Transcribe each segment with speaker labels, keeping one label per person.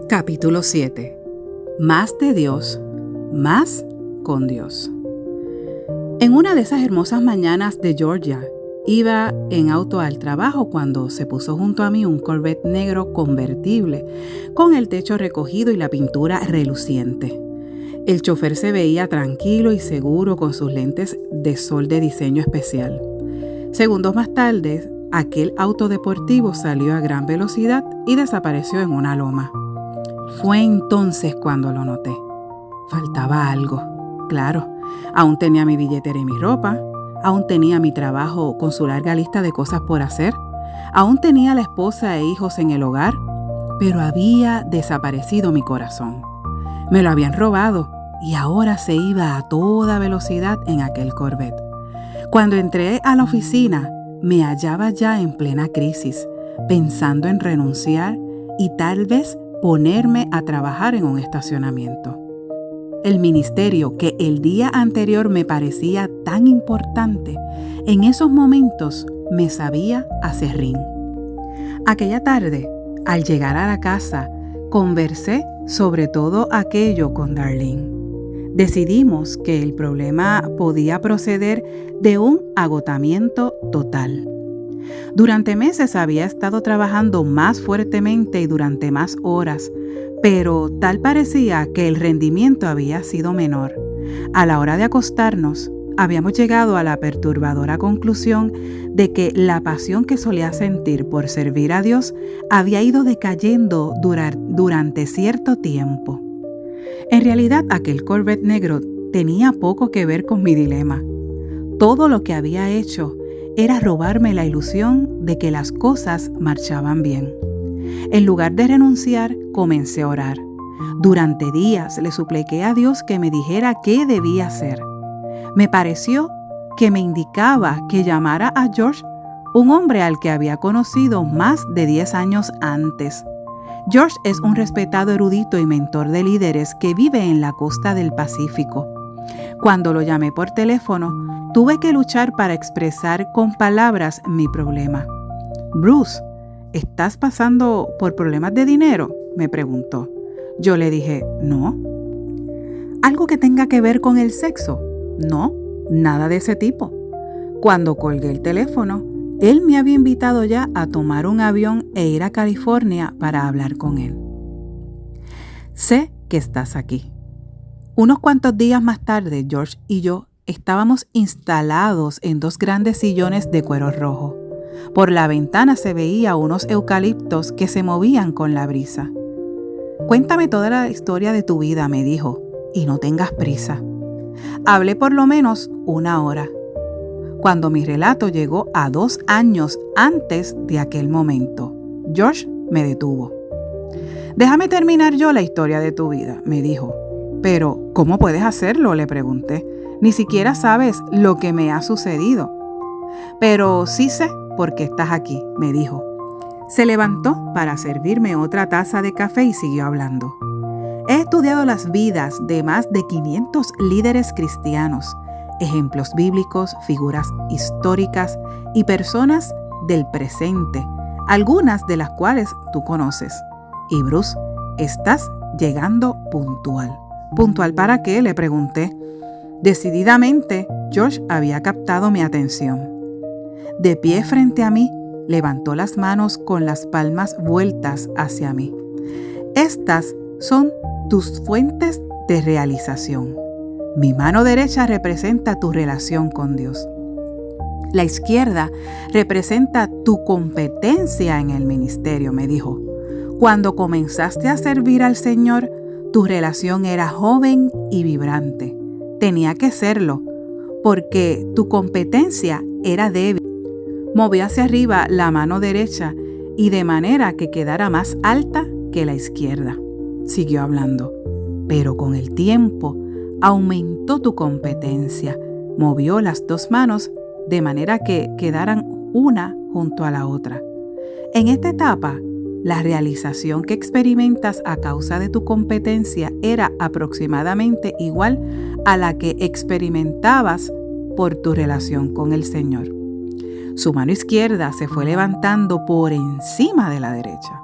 Speaker 1: Capítulo 7. Más de Dios, más con Dios. En una de esas hermosas mañanas de Georgia, iba en auto al trabajo cuando se puso junto a mí un Corvette negro convertible, con el techo recogido y la pintura reluciente. El chofer se veía tranquilo y seguro con sus lentes de sol de diseño especial. Segundos más tarde, aquel auto deportivo salió a gran velocidad y desapareció en una loma. Fue entonces cuando lo noté. Faltaba algo. Claro, aún tenía mi billetera y mi ropa, aún tenía mi trabajo con su larga lista de cosas por hacer, aún tenía la esposa e hijos en el hogar, pero había desaparecido mi corazón. Me lo habían robado y ahora se iba a toda velocidad en aquel Corvette. Cuando entré a la oficina, me hallaba ya en plena crisis, pensando en renunciar y tal vez ponerme a trabajar en un estacionamiento. El ministerio que el día anterior me parecía tan importante, en esos momentos me sabía aserrín. Aquella tarde, al llegar a la casa, conversé sobre todo aquello con Darlene. Decidimos que el problema podía proceder de un agotamiento total. Durante meses había estado trabajando más fuertemente y durante más horas, pero tal parecía que el rendimiento había sido menor. A la hora de acostarnos, habíamos llegado a la perturbadora conclusión de que la pasión que solía sentir por servir a Dios había ido decayendo durante cierto tiempo. En realidad, aquel Corvette negro tenía poco que ver con mi dilema. Todo lo que había hecho era robarme la ilusión de que las cosas marchaban bien. En lugar de renunciar, comencé a orar. Durante días le supliqué a Dios que me dijera qué debía hacer. Me pareció que me indicaba que llamara a George, un hombre al que había conocido más de 10 años antes. George es un respetado erudito y mentor de líderes que vive en la costa del Pacífico. Cuando lo llamé por teléfono, tuve que luchar para expresar con palabras mi problema. «Bruce, ¿estás pasando por problemas de dinero?», me preguntó. Yo le dije, «No». «¿Algo que tenga que ver con el sexo?». «No, nada de ese tipo». Cuando colgué el teléfono, él me había invitado ya a tomar un avión e ir a California para hablar con él. «Sé que estás aquí». Unos cuantos días más tarde, George y yo estábamos instalados en 2 grandes sillones de cuero rojo. Por la ventana se veía unos eucaliptos que se movían con la brisa. «Cuéntame toda la historia de tu vida», me dijo, «y no tengas prisa». Hablé por lo menos 1 hora. Cuando mi relato llegó a 2 años antes de aquel momento, George me detuvo. «Déjame terminar yo la historia de tu vida», me dijo. «¿Pero cómo puedes hacerlo?», le pregunté. «Ni siquiera sabes lo que me ha sucedido». «Pero sí sé por qué estás aquí», me dijo. Se levantó para servirme otra taza de café y siguió hablando. «He estudiado las vidas de más de 500 líderes cristianos, ejemplos bíblicos, figuras históricas y personas del presente, algunas de las cuales tú conoces. Y Bruce, estás llegando puntual». «¿Puntual para qué?», le pregunté. Decididamente, George había captado mi atención. De pie frente a mí, levantó las manos con las palmas vueltas hacia mí. «Estas son tus fuentes de realización. Mi mano derecha representa tu relación con Dios. La izquierda representa tu competencia en el ministerio», me dijo. «Cuando comenzaste a servir al Señor, tu relación era joven y vibrante. Tenía que serlo, porque tu competencia era débil». Movió hacia arriba la mano derecha y de manera que quedara más alta que la izquierda. Siguió hablando. «Pero con el tiempo aumentó tu competencia». Movió las 2 manos de manera que quedaran una junto a la otra. «En esta etapa, la realización que experimentas a causa de tu competencia era aproximadamente igual a la que experimentabas por tu relación con el Señor». Su mano izquierda se fue levantando por encima de la derecha.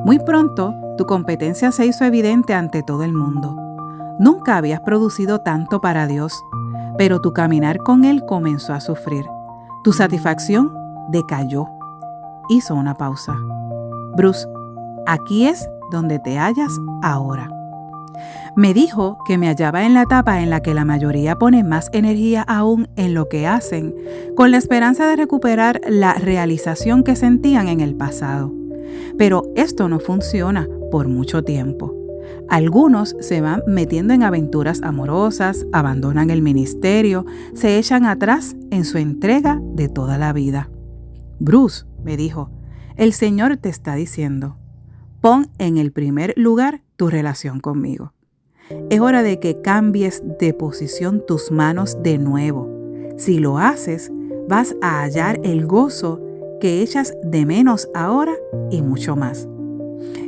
Speaker 1: Muy pronto tu competencia se hizo evidente ante todo el mundo. Nunca habías producido tanto para Dios, pero tu caminar con Él comenzó a sufrir. Tu satisfacción decayó. Hizo una pausa. Bruce, aquí es donde te hallas ahora. Me dijo que me hallaba en la etapa en la que la mayoría pone más energía aún en lo que hacen, con la esperanza de recuperar la realización que sentían en el pasado. Pero esto no funciona por mucho tiempo. Algunos se van metiendo en aventuras amorosas, abandonan el ministerio, se echan atrás en su entrega de toda la vida. Bruce, me dijo, el Señor te está diciendo, pon en el primer lugar tu relación conmigo. Es hora de que cambies de posición tus manos de nuevo. Si lo haces, vas a hallar el gozo que echas de menos ahora y mucho más.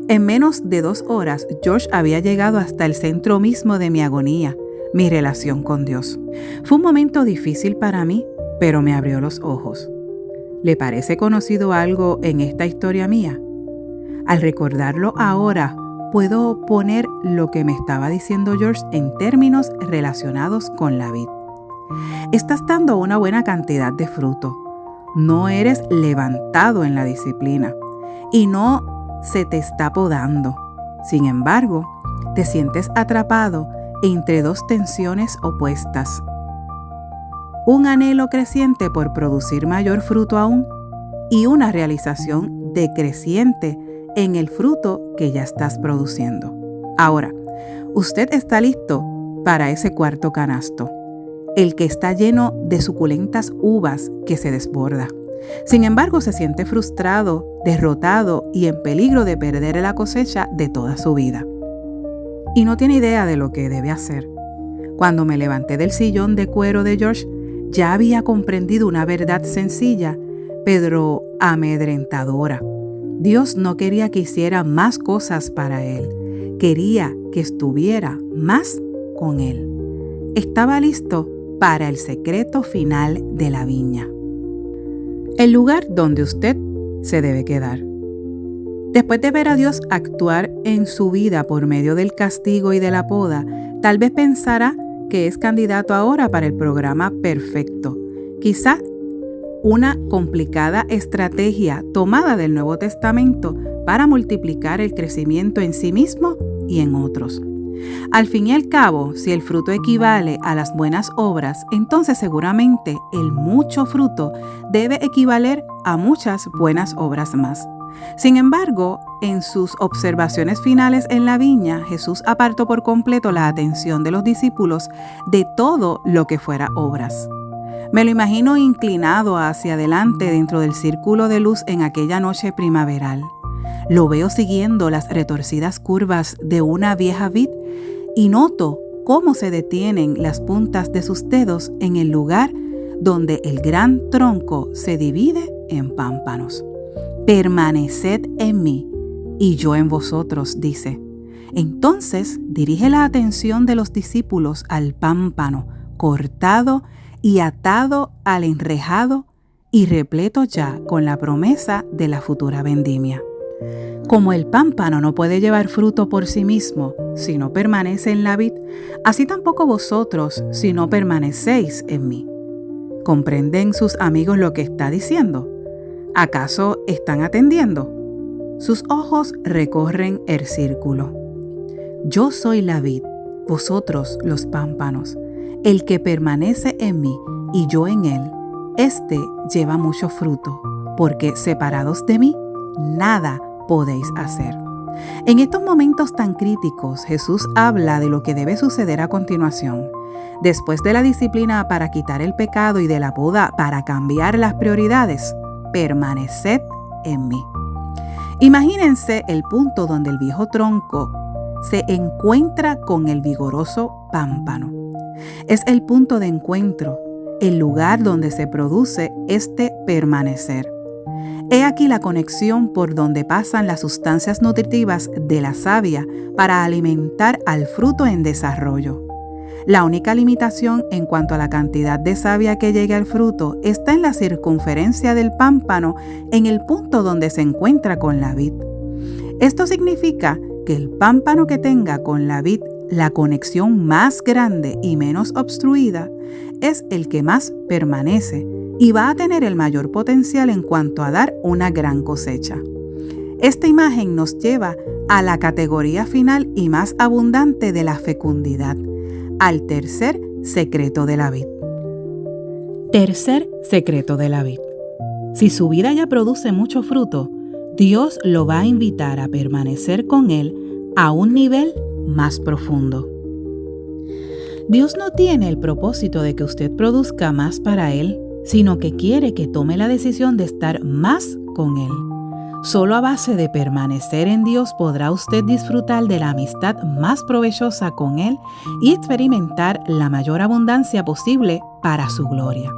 Speaker 1: En menos de 2 horas, George había llegado hasta el centro mismo de mi agonía, mi relación con Dios. Fue un momento difícil para mí, pero me abrió los ojos. ¿Le parece conocido algo en esta historia mía? Al recordarlo ahora, puedo poner lo que me estaba diciendo George en términos relacionados con la vid. Estás dando una buena cantidad de fruto. No eres levantado en la disciplina y no se te está podando. Sin embargo, te sientes atrapado entre 2 tensiones opuestas. Un anhelo creciente por producir mayor fruto aún y una realización decreciente en el fruto que ya estás produciendo. Ahora, usted está listo para ese cuarto canasto, el que está lleno de suculentas uvas que se desborda. Sin embargo, se siente frustrado, derrotado y en peligro de perder la cosecha de toda su vida. Y no tiene idea de lo que debe hacer. Cuando me levanté del sillón de cuero de George, ya había comprendido una verdad sencilla, pero amedrentadora. Dios no quería que hiciera más cosas para él. Quería que estuviera más con él. Estaba listo para el secreto final de la viña. El lugar donde usted se debe quedar. Después de ver a Dios actuar en su vida por medio del castigo y de la poda, tal vez pensará que es candidato ahora para el programa perfecto. Quizá una complicada estrategia tomada del Nuevo Testamento para multiplicar el crecimiento en sí mismo y en otros. Al fin y al cabo, si el fruto equivale a las buenas obras, entonces seguramente el mucho fruto debe equivaler a muchas buenas obras más. Sin embargo, en sus observaciones finales en la viña, Jesús apartó por completo la atención de los discípulos de todo lo que fuera obras. Me lo imagino inclinado hacia adelante dentro del círculo de luz en aquella noche primaveral. Lo veo siguiendo las retorcidas curvas de una vieja vid y noto cómo se detienen las puntas de sus dedos en el lugar donde el gran tronco se divide en pámpanos. Permaneced en mí y yo en vosotros, dice. Entonces dirige la atención de los discípulos al pámpano, cortado y atado al enrejado y repleto ya con la promesa de la futura vendimia. Como el pámpano no puede llevar fruto por sí mismo si no permanece en la vid, así tampoco vosotros si no permanecéis en mí. ¿Comprenden sus amigos lo que está diciendo? ¿Acaso están atendiendo? Sus ojos recorren el círculo. Yo soy la vid, vosotros los pámpanos. El que permanece en mí y yo en él, éste lleva mucho fruto, porque separados de mí, nada podéis hacer. En estos momentos tan críticos, Jesús habla de lo que debe suceder a continuación. Después de la disciplina para quitar el pecado y de la poda para cambiar las prioridades, permaneced en mí. Imagínense el punto donde el viejo tronco se encuentra con el vigoroso pámpano. Es el punto de encuentro, el lugar donde se produce este permanecer. He aquí la conexión por donde pasan las sustancias nutritivas de la savia para alimentar al fruto en desarrollo. La única limitación en cuanto a la cantidad de savia que llegue al fruto está en la circunferencia del pámpano en el punto donde se encuentra con la vid. Esto significa que el pámpano que tenga con la vid la conexión más grande y menos obstruida es el que más permanece y va a tener el mayor potencial en cuanto a dar una gran cosecha. Esta imagen nos lleva a la categoría final y más abundante de la fecundidad, al tercer secreto de la vid. Tercer secreto de la vid. Si su vida ya produce mucho fruto, Dios lo va a invitar a permanecer con Él a un nivel más profundo. Dios no tiene el propósito de que usted produzca más para Él, sino que quiere que tome la decisión de estar más con Él. Solo a base de permanecer en Dios podrá usted disfrutar de la amistad más provechosa con Él y experimentar la mayor abundancia posible para su gloria.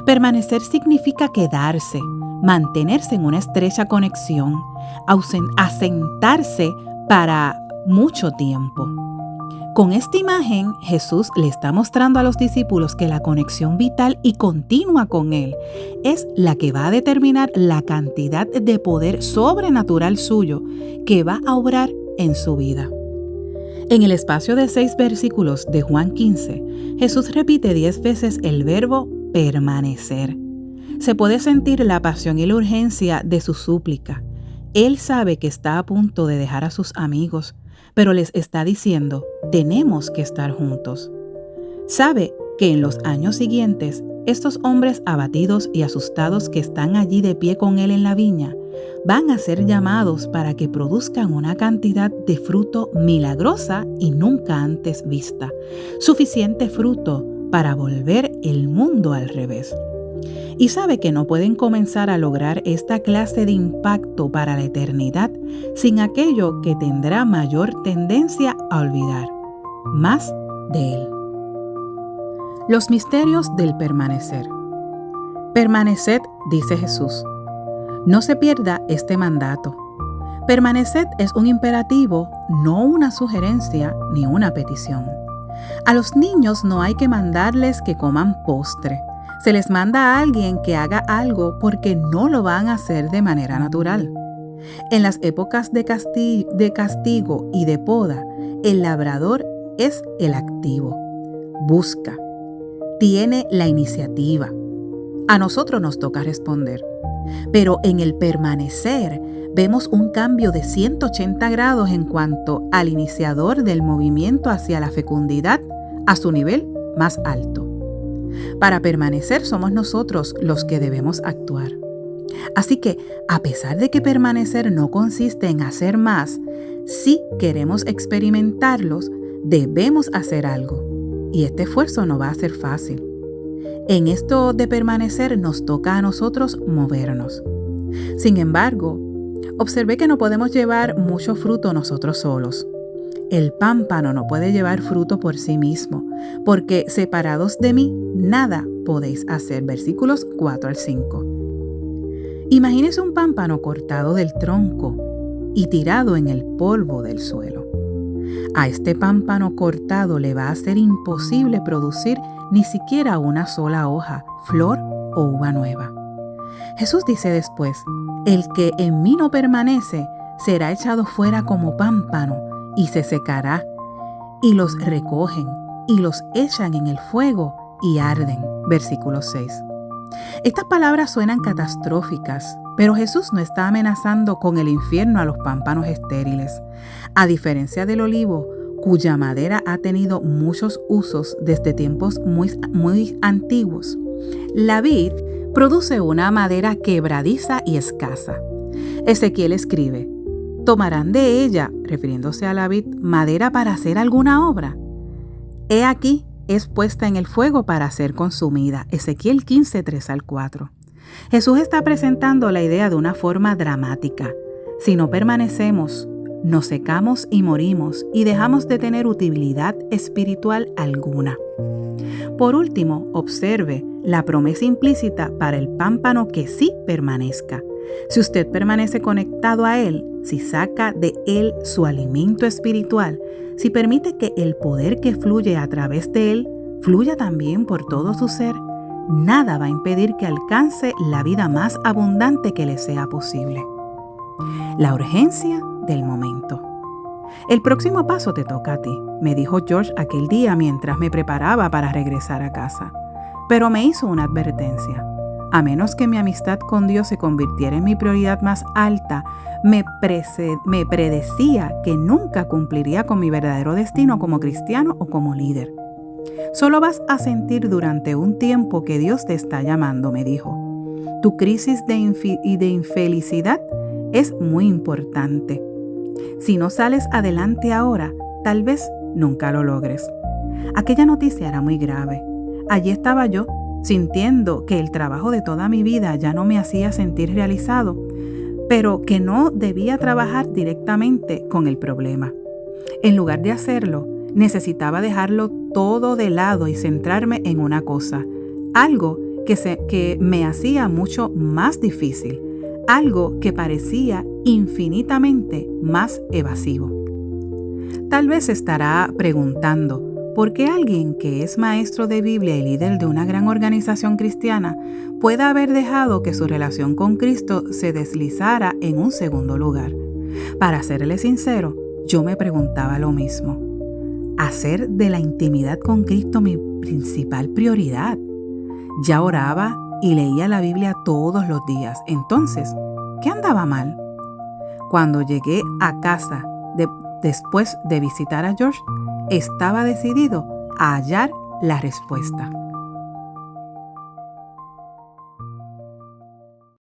Speaker 1: Permanecer significa quedarse, mantenerse en una estrecha conexión, asentarse para mucho tiempo. Con esta imagen, Jesús le está mostrando a los discípulos que la conexión vital y continua con Él es la que va a determinar la cantidad de poder sobrenatural suyo que va a obrar en su vida. En el espacio de 6 versículos de Juan 15, Jesús repite 10 veces el verbo permanecer. Se puede sentir la pasión y la urgencia de su súplica. Él sabe que está a punto de dejar a sus amigos, pero les está diciendo, tenemos que estar juntos. Sabe que en los años siguientes, estos hombres abatidos y asustados que están allí de pie con Él en la viña, van a ser llamados para que produzcan una cantidad de fruto milagrosa y nunca antes vista, suficiente fruto para volver el mundo al revés. Y sabe que no pueden comenzar a lograr esta clase de impacto para la eternidad sin aquello que tendrá mayor tendencia a olvidar, más de Él. Los misterios del permanecer. Permaneced, dice Jesús. No se pierda este mandato. Permaneced es un imperativo, no una sugerencia ni una petición. A los niños no hay que mandarles que coman postre. Se les manda a alguien que haga algo porque no lo van a hacer de manera natural. En las épocas de castigo y de poda, el labrador es el activo. Busca. Tiene la iniciativa. A nosotros nos toca responder. Pero en el permanecer vemos un cambio de 180 grados en cuanto al iniciador del movimiento hacia la fecundidad a su nivel más alto. Para permanecer somos nosotros los que debemos actuar. Así que, a pesar de que permanecer no consiste en hacer más, si queremos experimentarlos, debemos hacer algo. Y este esfuerzo no va a ser fácil. En esto de permanecer nos toca a nosotros movernos. Sin embargo, observé que no podemos llevar mucho fruto nosotros solos. El pámpano no puede llevar fruto por sí mismo, porque separados de mí, nada podéis hacer. Versículos 4 al 5. Imagínese un pámpano cortado del tronco y tirado en el polvo del suelo. A este pámpano cortado le va a ser imposible producir ni siquiera una sola hoja, flor o uva nueva. Jesús dice después, el que en mí no permanece será echado fuera como pámpano y se secará, y los recogen y los echan en el fuego y arden. Versículo 6. Estas palabras suenan catastróficas, pero Jesús no está amenazando con el infierno a los pámpanos estériles. A diferencia del olivo, cuya madera ha tenido muchos usos desde tiempos muy antiguos, la vid produce una madera quebradiza y escasa. Ezequiel escribe, ¿tomarán de ella, refiriéndose a la vid, madera para hacer alguna obra? He aquí, es puesta en el fuego para ser consumida. Ezequiel 15, 3 al 4. Jesús está presentando la idea de una forma dramática. Si no permanecemos, nos secamos y morimos y dejamos de tener utilidad espiritual alguna. Por último, observe la promesa implícita para el pámpano que sí permanezca. Si usted permanece conectado a Él, si saca de Él su alimento espiritual, si permite que el poder que fluye a través de Él fluya también por todo su ser, nada va a impedir que alcance la vida más abundante que le sea posible. La urgencia del momento. El próximo paso te toca a ti, me dijo George aquel día mientras me preparaba para regresar a casa. Pero me hizo una advertencia. A menos que mi amistad con Dios se convirtiera en mi prioridad más alta, me predecía que nunca cumpliría con mi verdadero destino como cristiano o como líder. Solo vas a sentir durante un tiempo que Dios te está llamando, me dijo. Tu crisis de infelicidad es muy importante. Si no sales adelante ahora, tal vez nunca lo logres. Aquella noticia era muy grave. Allí estaba yo, sintiendo que el trabajo de toda mi vida ya no me hacía sentir realizado, pero que no debía trabajar directamente con el problema. En lugar de hacerlo, necesitaba dejarlo todo de lado y centrarme en una cosa, algo que me hacía mucho más difícil, algo que parecía infinitamente más evasivo. Tal vez estará preguntando, ¿por qué alguien que es maestro de Biblia y líder de una gran organización cristiana puede haber dejado que su relación con Cristo se deslizara en un segundo lugar? Para serle sincero, yo me preguntaba lo mismo. ¿Hacer de la intimidad con Cristo mi principal prioridad? Ya oraba y leía la Biblia todos los días. Entonces, ¿qué andaba mal? Cuando llegué a casa después de visitar a George, estaba decidido a hallar la respuesta.